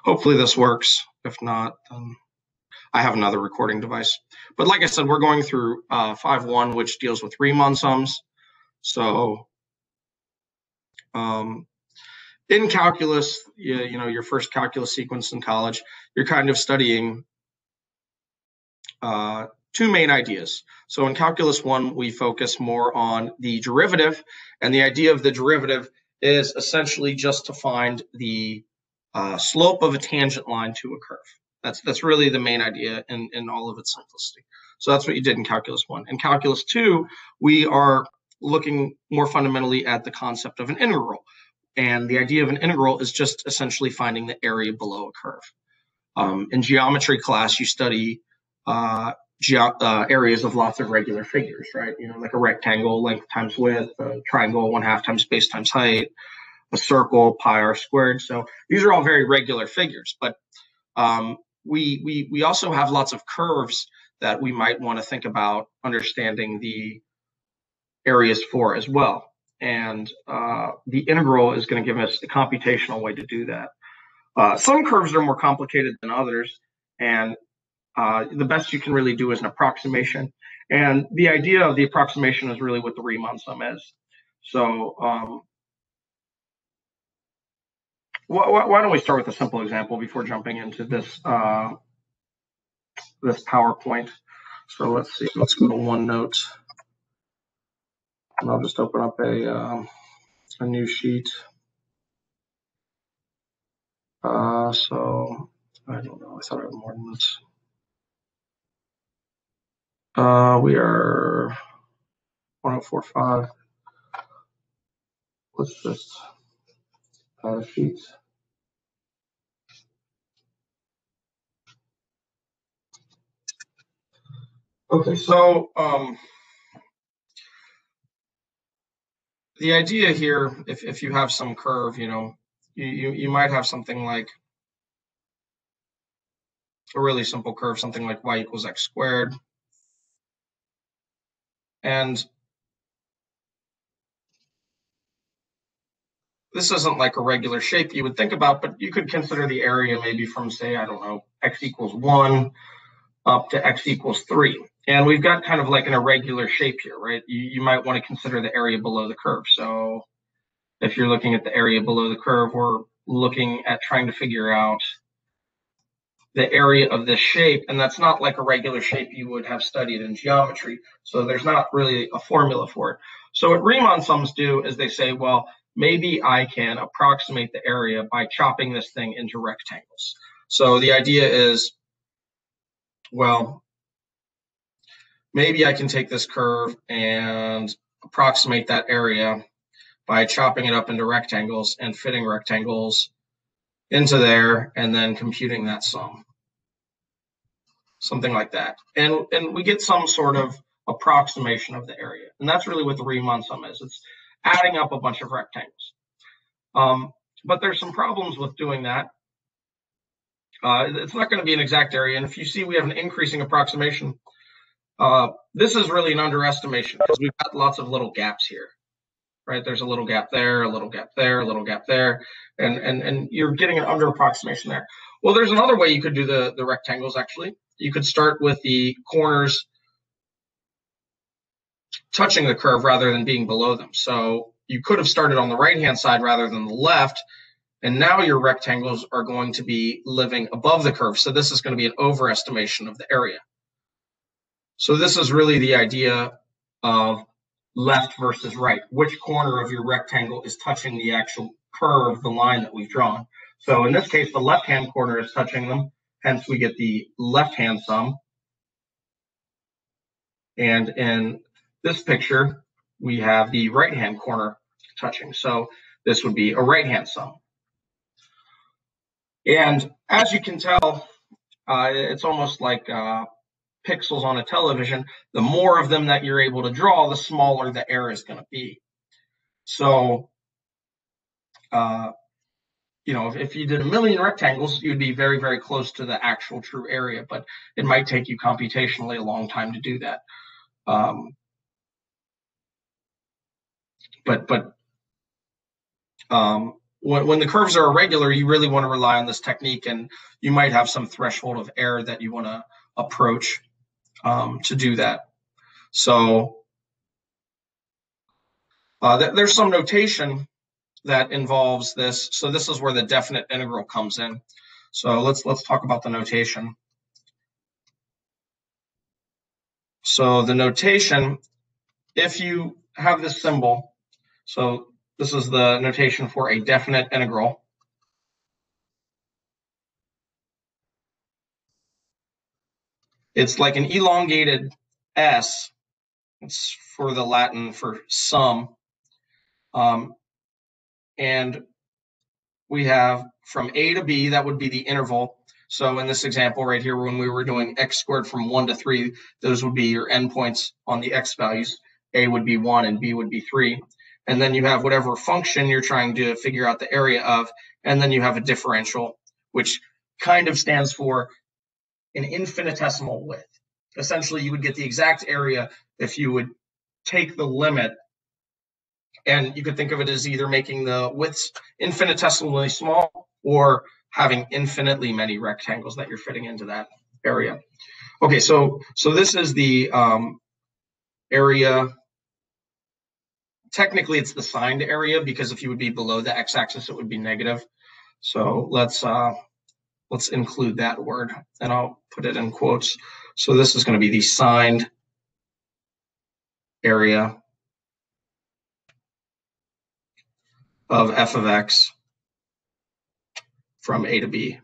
Hopefully this works. If not, then I have another recording device. But like I said, we're going through 5.1, which deals with Riemann sums. So in calculus, you know, your first calculus sequence in college, you're kind of studying two main ideas. So in calculus 1, we focus more on the derivative, and the idea of the derivative is essentially just to find the slope of a tangent line to a curve. That's really the main idea in all of its simplicity. So that's what you did in calculus 1. In calculus 2, we are looking more fundamentally at the concept of an integral. And the idea of an integral is just essentially finding the area below a curve. In geometry class, you study areas of lots of regular figures, right? You know, like a rectangle, length times width, a triangle, 1/2 times base times height, a circle, pi r squared. So these are all very regular figures, but we also have lots of curves that we might want to think about understanding the areas for as well. And the integral is going to give us the computational way to do that. Some curves are more complicated than others, and the best you can really do is an approximation. And the idea of the approximation is really what the Riemann sum is. So why don't we start with a simple example before jumping into this this PowerPoint. So let's see, let's go to OneNote. And I'll just open up a new sheet. So I don't know, I thought I had more than this. We are 1045. Let's just add a sheet. Okay, so the idea here, if you have some curve, you know, you might have something like a really simple curve, something like y equals x squared. And this isn't like a regular shape you would think about, but you could consider the area maybe from, say, I don't know, x equals 1 up to x equals 3. And we've got kind of like an irregular shape here, right? You might want to consider the area below the curve. So if you're looking at the area below the curve, we're looking at trying to figure out the area of this shape, and that's not like a regular shape you would have studied in geometry. So there's not really a formula for it. So what Riemann sums do is they say, well, maybe I can approximate the area by chopping this thing into rectangles. So the idea is, well, maybe I can take this curve and approximate that area by chopping it up into rectangles and fitting rectangles into there and then computing that sum. Something like that. And we get some sort of approximation of the area. And that's really what the Riemann sum is. It's adding up a bunch of rectangles. But there's some problems with doing that. It's not going to be an exact area. And if you see we have an increasing approximation, this is really an underestimation because we've got lots of little gaps here, right? There's a little gap there, a little gap there, a little gap there, and you're getting an under approximation there. Well, there's another way you could do the rectangles, actually. You could start with the corners touching the curve rather than being below them. So you could have started on the right-hand side rather than the left, and now your rectangles are going to be living above the curve. So this is going to be an overestimation of the area. So this is really the idea of left versus right. Which corner of your rectangle is touching the actual curve, the line that we've drawn? So in this case, the left-hand corner is touching them. Hence, we get the left-hand sum. And in this picture, we have the right-hand corner touching. So this would be a right-hand sum. And as you can tell, it's almost like pixels on a television. The more of them that you're able to draw, the smaller the error is going to be. So, you know, if you did 1,000,000 rectangles, you'd be very, very close to the actual true area, but it might take you computationally a long time to do that. when the curves are irregular, you really want to rely on this technique, and you might have some threshold of error that you want to approach to do that. So there's some notation that involves this. So this is where the definite integral comes in. So let's talk about the notation. So the notation, if you have this symbol, so this is the notation for a definite integral. It's like an elongated S. It's for the Latin for sum. And we have from A to B, that would be the interval. So in this example right here, when we were doing x squared from 1 to 3, those would be your endpoints on the x values. A would be 1 and B would be 3. And then you have whatever function you're trying to figure out the area of, and then you have a differential, which kind of stands for an infinitesimal width. Essentially, you would get the exact area if you would take the limit, and you could think of it as either making the widths infinitesimally small or having infinitely many rectangles that you're fitting into that area. Okay, so this is the area. Technically, it's the signed area, because if you would be below the x-axis, it would be negative. So let's include that word, and I'll put it in quotes. So this is going to be the signed area of f of x from A to B.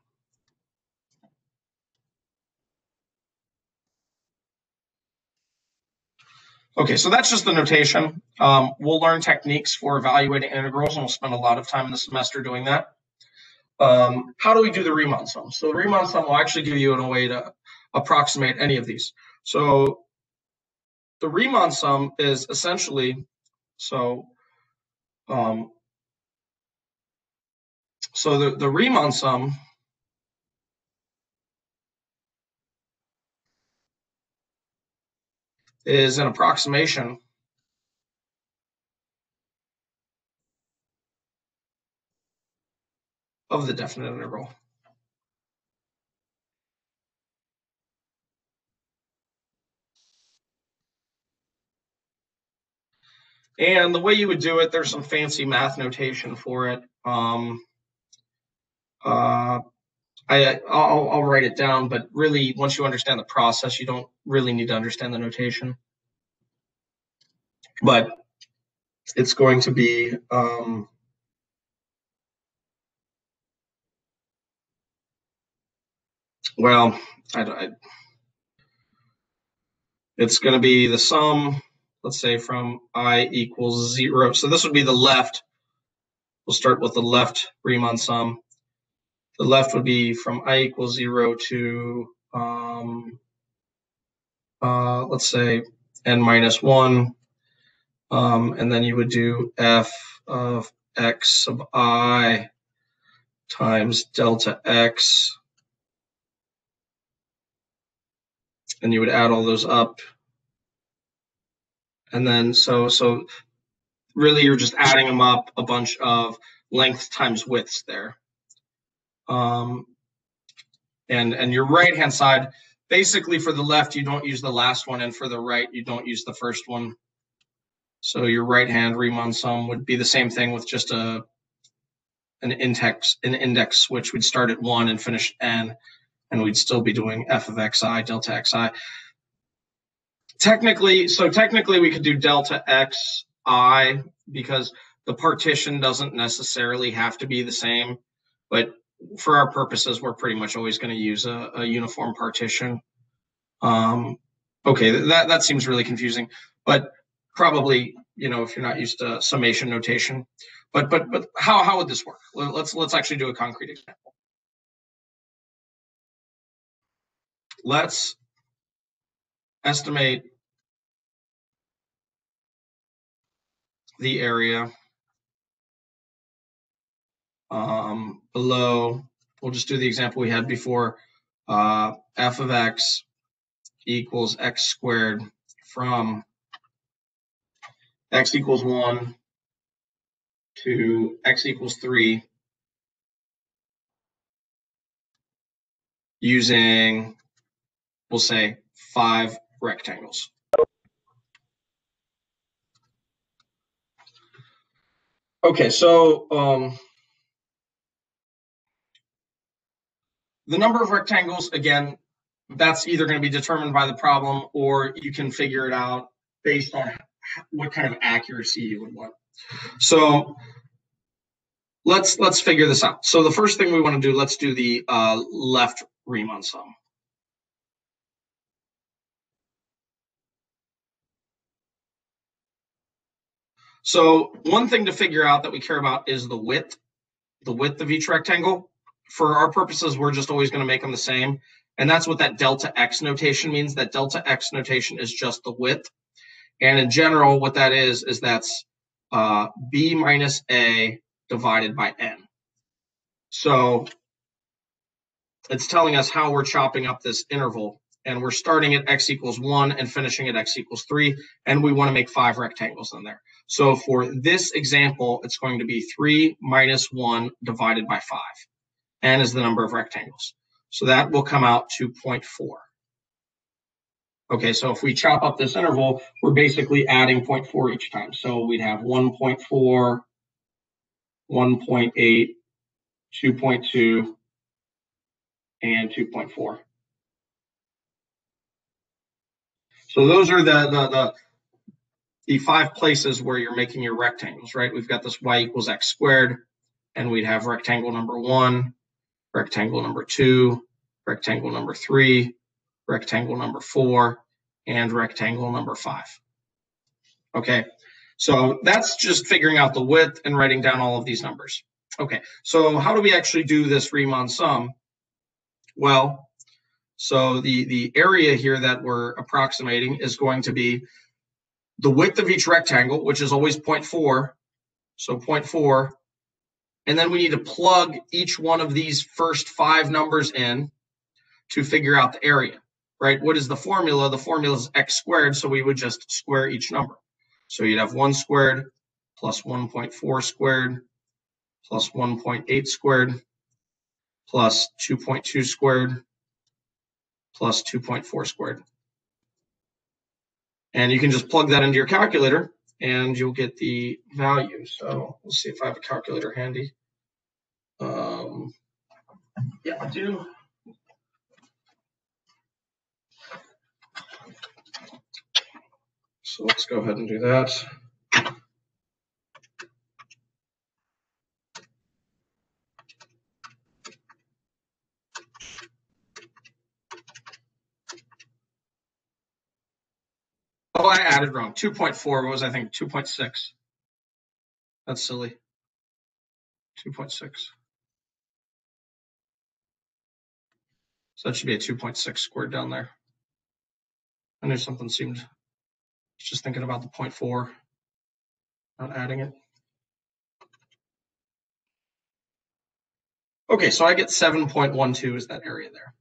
Okay, so that's just the notation. We'll learn techniques for evaluating integrals, and we'll spend a lot of time in the semester doing that. How do we do the Riemann sum? So the Riemann sum will actually give you a way to approximate any of these. So the Riemann sum is essentially, the Riemann sum is an approximation of the definite integral. And the way you would do it, there's some fancy math notation for it. I'll write it down, but really, once you understand the process, you don't really need to understand the notation. But it's going to be well, it's going to be the sum, let's say, from I equals 0. So this would be the left. We'll start with the left Riemann sum. The left would be from I equals 0 to, let's say, n minus 1. And then you would do f of x sub I times delta x. And you would add all those up. And then so really you're just adding them up, a bunch of length times widths there. And your right-hand side, basically for the left, you don't use the last one, and for the right, you don't use the first one. So your right-hand Riemann sum would be the same thing with just an index switch. We'd start at 1 and finish n, and we'd still be doing f of xi, delta xi. Technically, we could do delta xi because the partition doesn't necessarily have to be the same, but for our purposes, we're pretty much always going to use a uniform partition. Okay, that seems really confusing, but probably, if you're not used to summation notation. But how would this work? Let's actually do a concrete example. Let's estimate the area below. We'll just do the example we had before. F of x equals x squared from x equals 1 to x equals 3 using, we'll say, 5 rectangles. Okay, so the number of rectangles, again, that's either going to be determined by the problem, or you can figure it out based on what kind of accuracy you would want. So let's figure this out. So the first thing we want to do, let's do the left Riemann sum. So one thing to figure out that we care about is the width of each rectangle. For our purposes, we're just always going to make them the same. And that's what that delta x notation means. That delta x notation is just the width. And in general, what that is that's b minus a divided by n. So it's telling us how we're chopping up this interval. And we're starting at x equals 1 and finishing at x equals 3. And we want to make 5 rectangles in there. So for this example, it's going to be 3 minus 1 divided by 5. N is the number of rectangles. So that will come out to 0.4. Okay, so if we chop up this interval, we're basically adding 0.4 each time. So we'd have 1.4, 1.8, 2.2, and 2.4. So those are the 5 places where you're making your rectangles, right? We've got this y equals x squared, and we'd have rectangle number 1, rectangle number 2, rectangle number 3, rectangle number 4, and rectangle number 5. Okay, so that's just figuring out the width and writing down all of these numbers. Okay, so how do we actually do this Riemann sum? Well, so the area here that we're approximating is going to be the width of each rectangle, which is always 0.4, so 0.4, and then we need to plug each one of these first 5 numbers in to figure out the area, right? What is the formula? The formula is x squared, so we would just square each number. So you'd have 1 squared plus 1.4 squared plus 1.8 squared plus 2.2 squared plus 2.4 squared. And you can just plug that into your calculator and you'll get the value. So let's see if I have a calculator handy. Yeah, I do. So let's go ahead and do that. Oh, I added wrong. 2.4 was, I think, 2.6. That's silly. 2.6. So that should be a 2.6 squared down there. I knew something seemed, just thinking about the 0.4, not adding it. Okay, so I get 7.12 is that area there.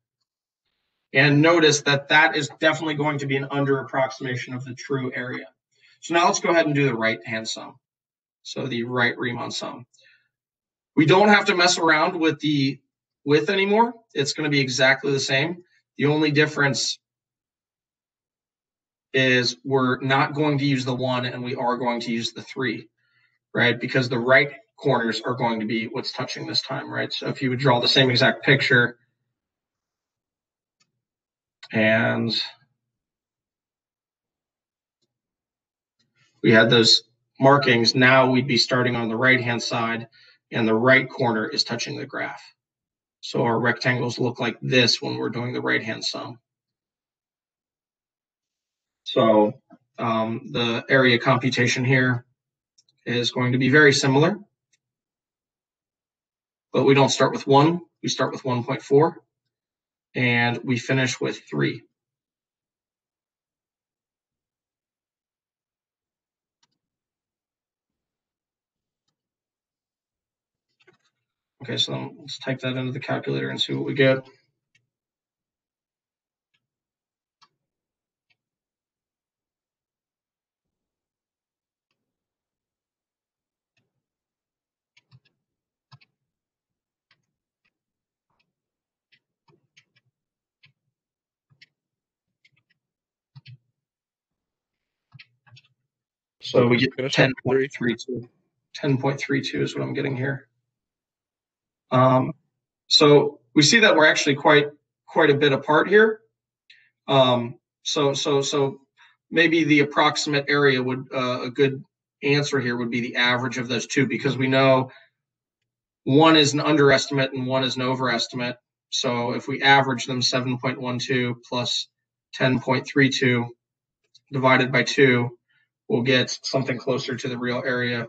And notice that that is definitely going to be an under approximation of the true area. So now let's go ahead and do the right-hand sum. So the right Riemann sum. We don't have to mess around with the width anymore. It's going to be exactly the same. The only difference is we're not going to use the 1 and we are going to use the 3, right? Because the right corners are going to be what's touching this time, right? So if you would draw the same exact picture and we had those markings, now we'd be starting on the right-hand side and the right corner is touching the graph. So our rectangles look like this when we're doing the right-hand sum. So the area computation here is going to be very similar, but we don't start with 1, we start with 1.4, and we finish with 3. Okay, so let's type that into the calculator and see what we get. So we get Finish up 10.32. 10.32 is what I'm getting here. So we see that we're actually quite a bit apart here. So maybe the approximate area would a good answer here would be the average of those two, because we know one is an underestimate and one is an overestimate. So if we average them, 7.12 plus 10.32 divided by 2, we'll get something closer to the real area.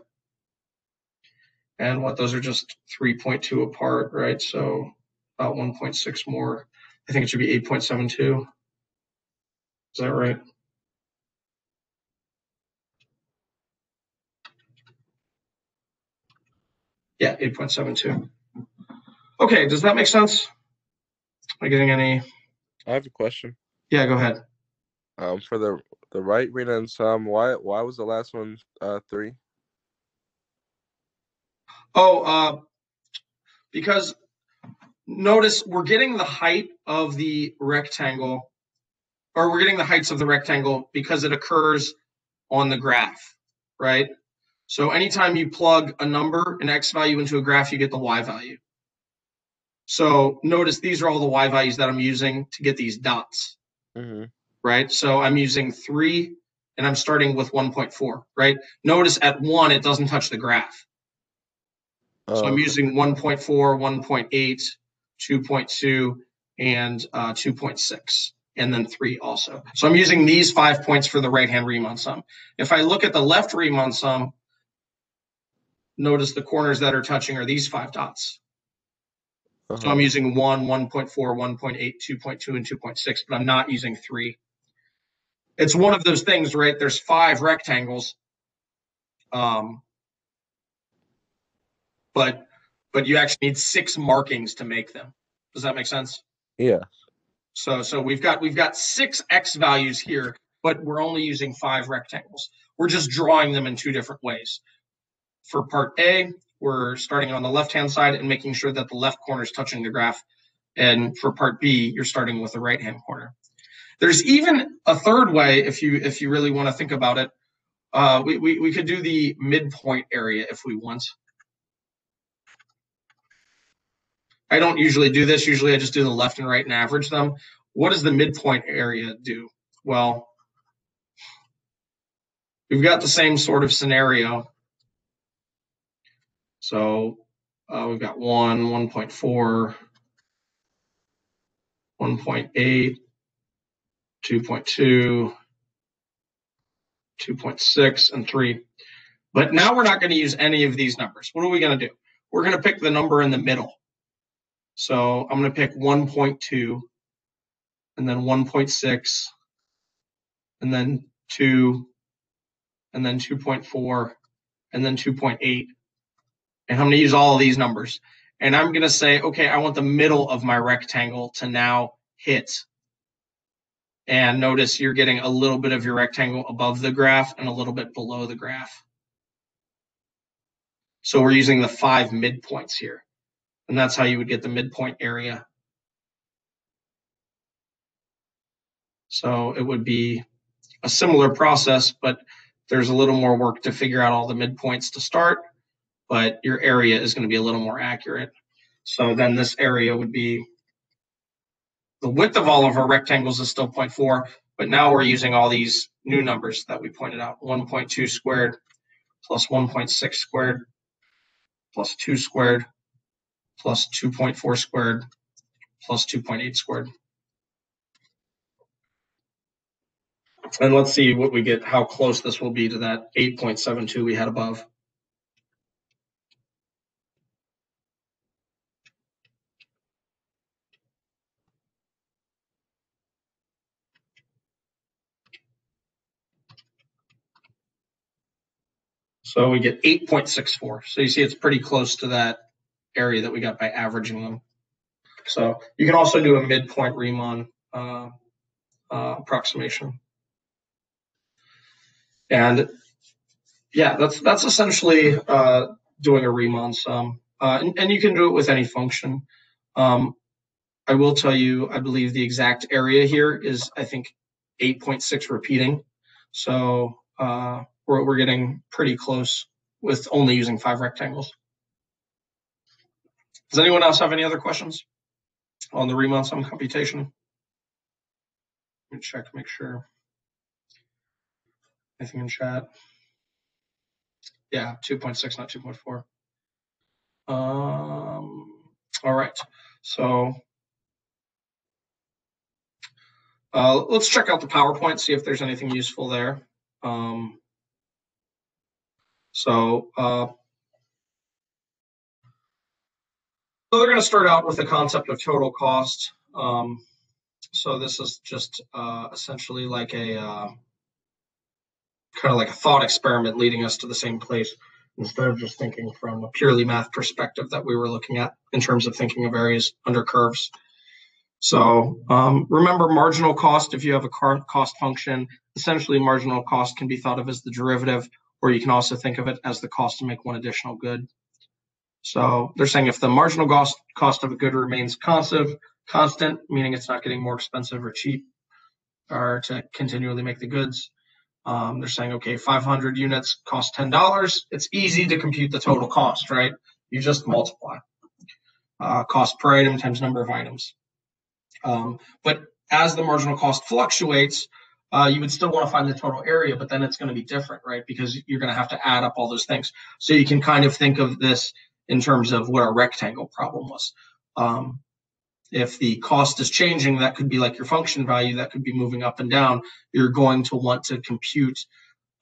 And what, those are just 3.2 apart, right? So about 1.6 more. I think it should be 8.72. Is that right? Yeah, 8.72. Okay, does that make sense? Am I getting any? I have a question. Yeah, go ahead. For the right Riemann sum, why was the last one 3? Oh, because notice we're getting the height of the rectangle, or we're getting the heights of the rectangle because it occurs on the graph, right? So anytime you plug a number, an x value, into a graph, you get the y value. So notice these are all the y values that I'm using to get these dots, right? So I'm using 3, and I'm starting with 1.4, right? Notice at 1, it doesn't touch the graph. So I'm using 1.4, 1.8, 2.2, and 2.6, and then 3 also. So I'm using these 5 points for the right-hand Riemann sum. If I look at the left Riemann sum, notice the corners that are touching are these 5 dots. So I'm using 1, 1.4, 1.8, 2.2, and 2.6, but I'm not using 3. It's one of those things, right? There's 5 rectangles, but you actually need 6 markings to make them. Does that make sense? Yeah. So we've got 6 x values here, but we're only using 5 rectangles. We're just drawing them in 2 different ways. For part A, we're starting on the left-hand side and making sure that the left corner is touching the graph. And for part B, you're starting with the right-hand corner. There's even a third way, if you really want to think about it. We could do the midpoint area if we want. I don't usually do this. Usually I just do the left and right and average them. What does the midpoint area do? Well, we've got the same sort of scenario. So we've got 1, 1.4, 1.8, 2.2, 2.6, and 3. But now we're not going to use any of these numbers. What are we going to do? We're going to pick the number in the middle. So I'm going to pick 1.2, and then 1.6, and then 2, and then 2.4, and then 2.8. And I'm going to use all of these numbers. And I'm going to say, okay, I want the middle of my rectangle to now hit. And notice you're getting a little bit of your rectangle above the graph and a little bit below the graph. So we're using the 5 midpoints here. And that's how you would get the midpoint area. So it would be a similar process, but there's a little more work to figure out all the midpoints to start, but your area is going to be a little more accurate. So then this area would be, the width of all of our rectangles is still 0.4, but now we're using all these new numbers that we pointed out. 1.2 squared plus 1.6 squared plus 2 squared plus 2.4 squared plus 2.8 squared. And let's see what we get, how close this will be to that 8.72 we had above. So we get 8.64. So you see it's pretty close to that area that we got by averaging them. So you can also do a midpoint Riemann approximation. And yeah, that's essentially doing a Riemann sum. And you can do it with any function. I will tell you, I believe the exact area here is, I think, 8.6 repeating. So we're getting pretty close with only using 5 rectangles. Does anyone else have any other questions on the Riemann sum computation? Let me check, make sure. Anything in chat? Yeah, 2.6, not 2.4. All right, so let's check out the PowerPoint, see if there's anything useful there. So they're going to start out with the concept of total cost. So this is just essentially like a kind of like a thought experiment leading us to the same place, instead of just thinking from a purely math perspective that we were looking at in terms of thinking of areas under curves. So remember marginal cost. If you have a cost function, essentially marginal cost can be thought of as the derivative, or you can also think of it as the cost to make one additional good. So they're saying if the marginal cost of a good remains constant, meaning it's not getting more expensive or cheap, or to continually make the goods, they're saying, okay, 500 units cost $10. It's easy to compute the total cost, right? You just multiply cost per item times number of items. But as the marginal cost fluctuates, you would still want to find the total area, but then it's going to be different, right? Because you're going to have to add up all those things. So you can kind of think of this in terms of what a rectangle problem was. If the cost is changing, that could be like your function value, that could be moving up and down. You're going to want to compute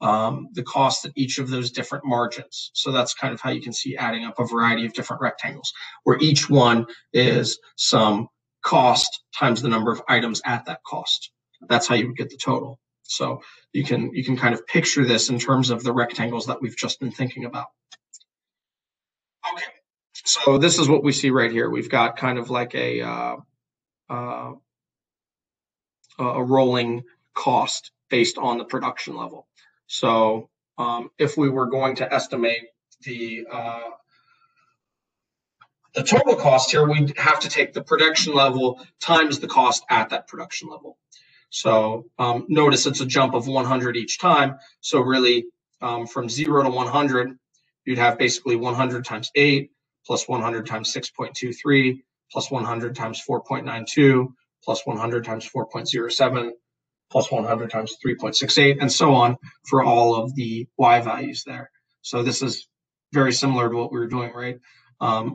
the cost at each of those different margins. So that's kind of how you can see adding up a variety of different rectangles, where each one is some cost times the number of items at that cost. That's how you would get the total. So you can kind of picture this in terms of the rectangles that we've just been thinking about. Okay, so this is what we see right here. We've got kind of like a rolling cost based on the production level. So if we were going to estimate the total cost here, we'd have to take the production level times the cost at that production level. So notice it's a jump of 100 each time. So really from 0 to 100, you'd have basically 100 times 8 plus 100 times 6.23 plus 100 times 4.92 plus 100 times 4.07 plus 100 times 3.68 and so on for all of the y values there. So this is very similar to what we were doing, right?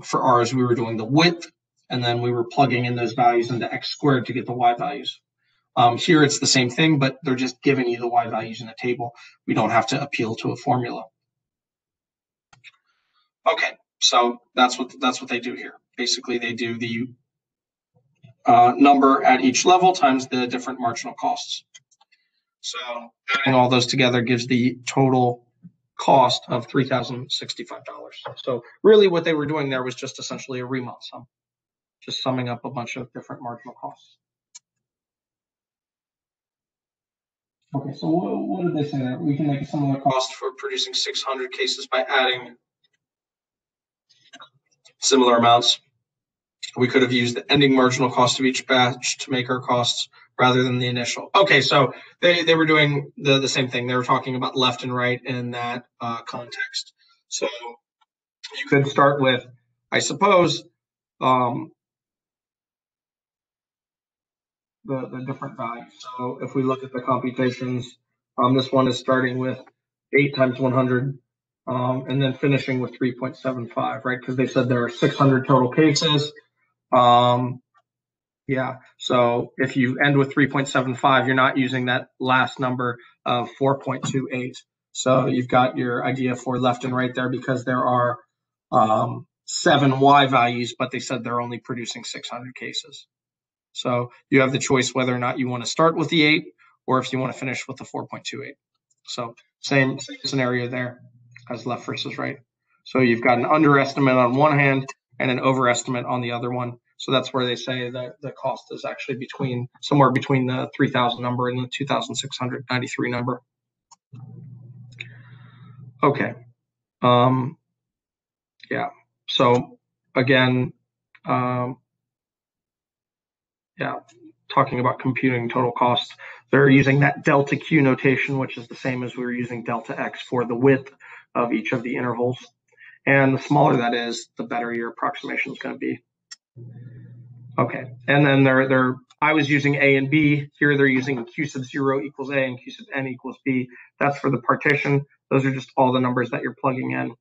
For ours, we were doing the width, and then we were plugging in those values into x squared to get the y values. Here it's the same thing, but they're just giving you the y values in a table. We don't have to appeal to a formula. Okay, so that's what they do here. Basically, they do the number at each level times the different marginal costs. So adding all those together gives the total cost of $3,065. So really what they were doing there was just essentially a Riemann sum, just summing up a bunch of different marginal costs. Okay, so what did they say there? We can make a similar cost for producing 600 cases by adding similar amounts. We could have used the ending marginal cost of each batch to make our costs rather than the initial. Okay, so they were doing the same thing. They were talking about left and right in that context. So you could start with, I suppose, the different values. So if we look at the computations, this one is starting with 8 times 100 and then finishing with 3.75, right? Because they said there are 600 total cases. Yeah, so if you end with 3.75, you're not using that last number of 4.28. So you've got your idea for left and right there, because there are 7 y values, but they said they're only producing 600 cases. So you have the choice whether or not you want to start with the 8 or if you want to finish with the 4.28. So same scenario there as left versus right. So you've got an underestimate on one hand and an overestimate on the other one. So that's where they say that the cost is actually somewhere between the 3,000 number and the 2,693 number. Okay. Yeah. So again, yeah. talking about computing total cost, they're using that delta Q notation, which is the same as we were using delta X for the width of each of the intervals. And the smaller that is, the better your approximation is going to be. Okay, and then I was using A and B. Here they're using Q sub 0 equals A and Q sub n equals B. That's for the partition. Those are just all the numbers that you're plugging in.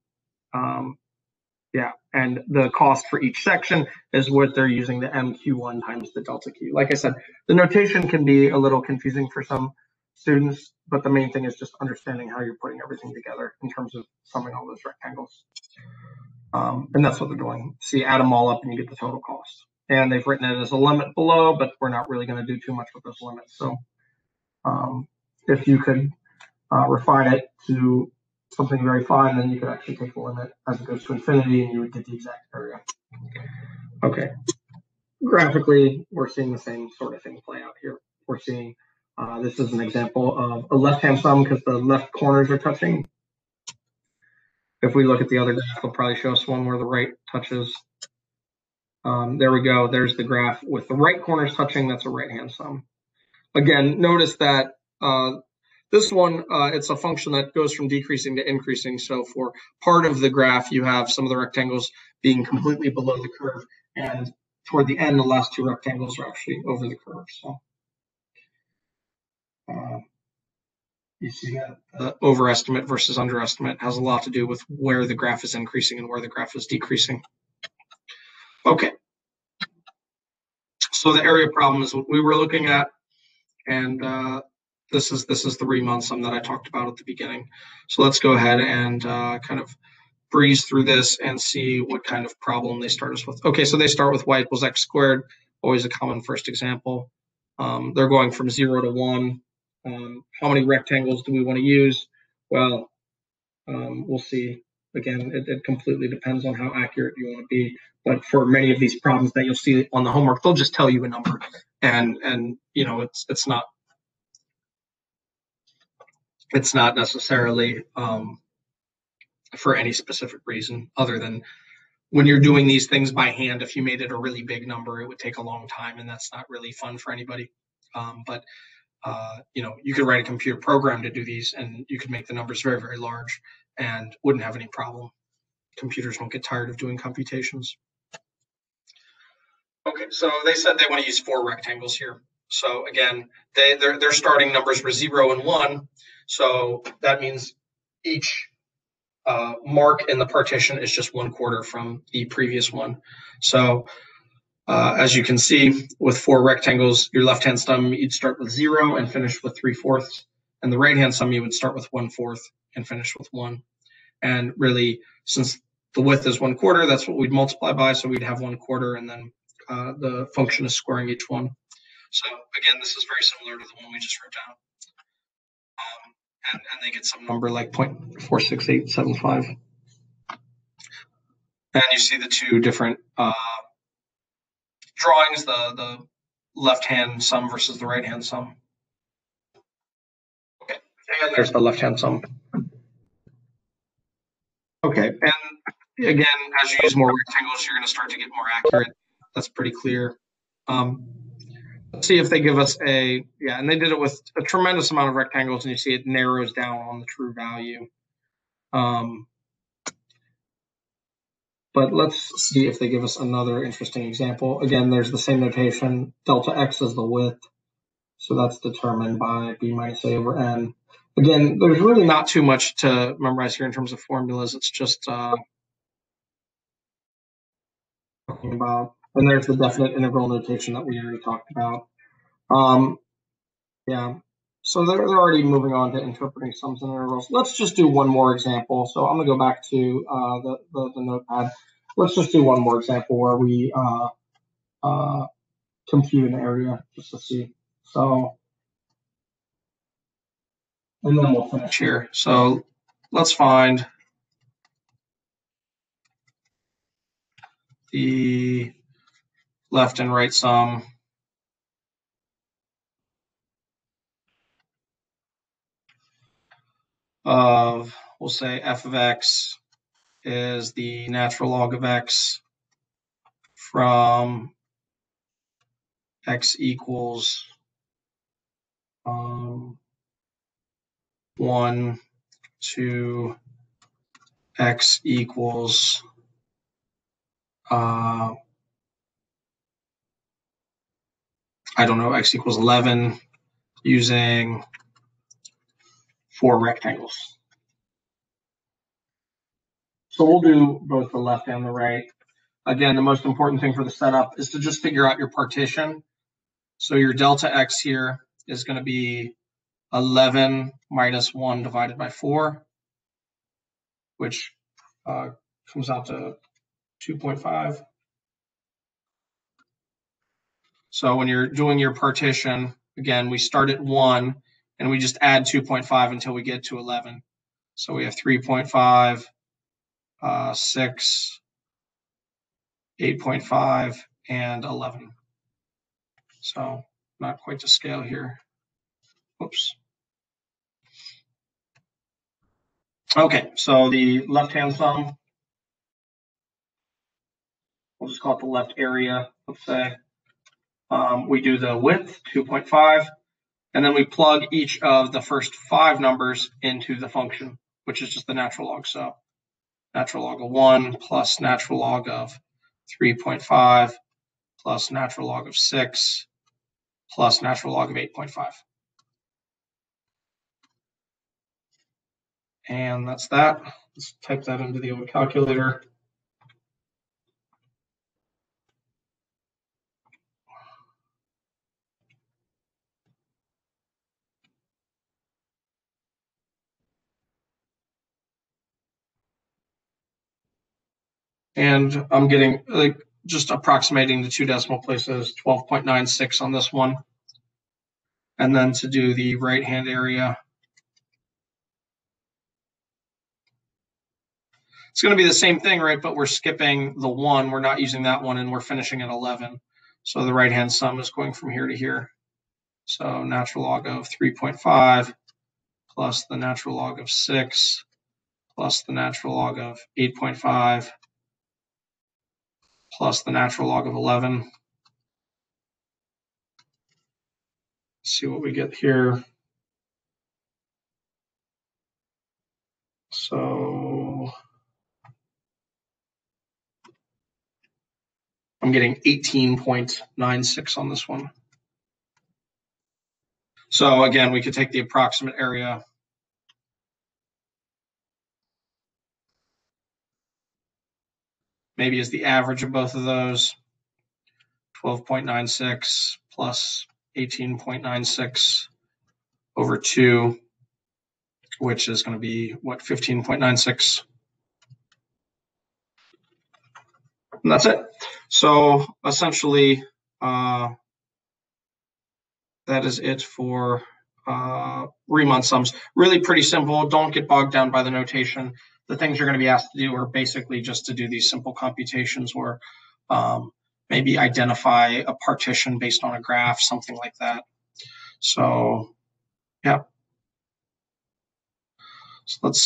Yeah, and the cost for each section is what they're using, the MQ1 times the delta Q. Like I said, the notation can be a little confusing for some students, but the main thing is just understanding how you're putting everything together in terms of summing all those rectangles. And that's what they're doing. So you add them all up and you get the total cost. And they've written it as a limit below, but we're not really going to do too much with those limits. So if you could refine it to something very fine, then you could actually take the limit as it goes to infinity and you would get the exact area. Okay. Graphically, we're seeing the same sort of thing play out here. We're seeing this is an example of a left-hand sum because the left corners are touching. If we look at the other graph, it'll probably show us one where the right touches. There we go. There's the graph with the right corners touching. That's a right-hand sum. Again, notice that this one, it's a function that goes from decreasing to increasing. So for part of the graph, you have some of the rectangles being completely below the curve. And toward the end, the last two rectangles are actually over the curve. So you see that the overestimate versus underestimate has a lot to do with where the graph is increasing and where the graph is decreasing. Okay. So the area problem is what we were looking at. And this is the Riemann sum that I talked about at the beginning. So let's go ahead and kind of breeze through this and see what kind of problem they start us with. Okay, so they start with y equals x squared, always a common first example. They're going from 0 to 1. How many rectangles do we want to use? Well, we'll see. Again, it completely depends on how accurate you want to be. But for many of these problems that you'll see on the homework, they'll just tell you a number, and you know it's not necessarily for any specific reason other than when you're doing these things by hand. If you made it a really big number, it would take a long time, and that's not really fun for anybody. But you know, you could write a computer program to do these, and you could make the numbers very, very large and wouldn't have any problem. Computers won't get tired of doing computations. Okay, so they said they want to use 4 rectangles here. So again, their starting numbers were 0 and 1. So that means each mark in the partition is just 1/4 from the previous one. So as you can see, with 4 rectangles, your left-hand sum, you'd start with 0 and finish with 3/4. And the right-hand sum, you would start with 1/4 and finish with 1. And really, since the width is 1/4, that's what we'd multiply by. So we'd have 1/4, and then the function is squaring each one. So again, this is very similar to the one we just wrote down. And they get some number like 0.46875. And you see the two different drawings, the left-hand sum versus the right-hand sum. Okay, and there's the left-hand sum. Okay, and again, as you use more rectangles, you're going to start to get more accurate. That's pretty clear. Let's see if they give us and they did it with a tremendous amount of rectangles, and you see it narrows down on the true value. But let's see if they give us another interesting example. Again, there's the same notation. Delta x is the width. So that's determined by b minus a over n. Again, there's really not too much to memorize here in terms of formulas. It's just talking about, and there's the definite integral notation that we already talked about. Yeah, so they're already moving on to interpreting sums and intervals. Let's just do one more example. So I'm gonna go back to the notepad. Let's just do one more example where we compute an area just to see. So, and then we'll finish here. So let's find the left and right sum of, we'll say f of x is the natural log of x from x equals 1 to x equals I don't know, x equals 11 using 4 rectangles. So we'll do both the left and the right. Again, the most important thing for the setup is to just figure out your partition. So your delta x here is going to be 11 minus 1 divided by 4, which comes out to 2.5. So when you're doing your partition, again, we start at 1 and we just add 2.5 until we get to 11. So we have 3.5, 6, 8.5, and 11. So not quite to scale here. Whoops. Okay, so the left-hand sum, we'll just call it the left area, let's say. We do the width, 2.5, and then we plug each of the first 5 numbers into the function, which is just the natural log. So natural log of 1 plus natural log of 3.5 plus natural log of 6 plus natural log of 8.5. And that's that. Let's type that into the old calculator. And I'm getting, like, just approximating the 2 decimal places, 12.96 on this one. And then to do the right-hand area, it's going to be the same thing, right? But we're skipping the 1. We're not using that one, and we're finishing at 11. So the right-hand sum is going from here to here. So natural log of 3.5 plus the natural log of 6 plus the natural log of 8.5 plus the natural log of 11. Let's see what we get here. So I'm getting 18.96 on this one. So again, we could take the approximate area. Maybe as the average of both of those, 12.96 plus 18.96 over 2, which is going to be, what, 15.96. And that's it. So essentially, that is it for Riemann sums. Really pretty simple. Don't get bogged down by the notation. The things you're going to be asked to do are basically just to do these simple computations where maybe identify a partition based on a graph, something like that. So, yeah. So let's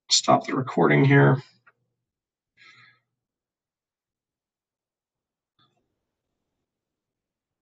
stop the recording here.